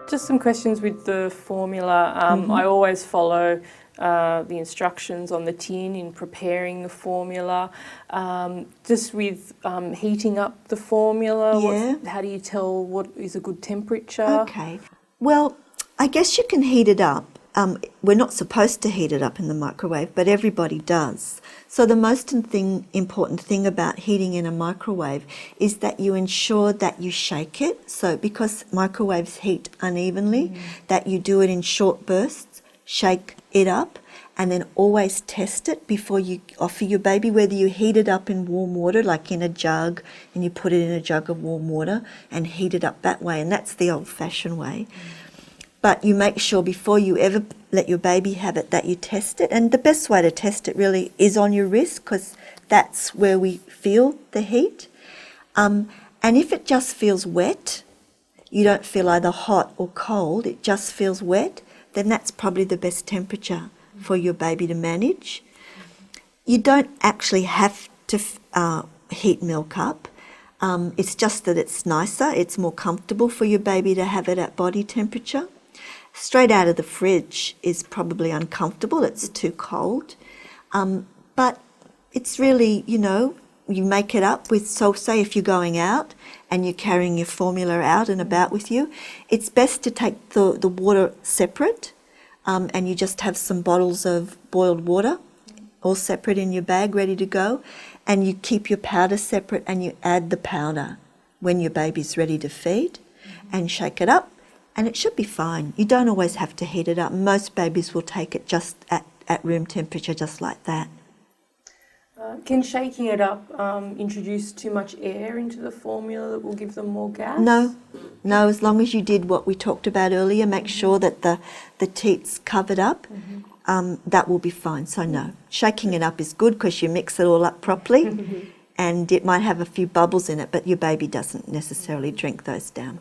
Just some questions with the formula. I always follow the instructions on the tin in preparing the formula. Just with heating up the formula, how do you tell what is a good temperature? Okay. Well, I guess you can heat it up. We're not supposed to heat it up in the microwave, but everybody does. So the most important thing about heating in a microwave is that you ensure that you shake it. So because microwaves heat unevenly, that you do it in short bursts, shake it up, and then always test it before you offer your baby, whether you heat it up in warm water, like in a jug, and you put it in a jug of warm water and heat it up that way, and that's the old-fashioned way. But you make sure before you ever let your baby have it that you test it. And the best way to test it really is on your wrist, because that's where we feel the heat. And if it just feels wet, you don't feel either hot or cold, it just feels wet, then that's probably the best temperature for your baby to manage. You don't actually have to heat milk up. It's just that it's nicer, it's more comfortable for your baby to have it at body temperature. Straight out of the fridge is probably uncomfortable, it's too cold. But it's really, you make it up with, so say if you're going out and you're carrying your formula out and about with you, it's best to take the water separate, and you just have some bottles of boiled water all separate in your bag ready to go, and you keep your powder separate and you add the powder when your baby's ready to feed and shake it up. And it should be fine. You don't always have to heat it up. Most babies will take it just at room temperature, just like that. Can shaking it up introduce too much air into the formula that will give them more gas? No, as long as you did what we talked about earlier, make sure that the teat's covered up, that will be fine. So no, shaking it up is good because you mix it all up properly and it might have a few bubbles in it, but your baby doesn't necessarily drink those down.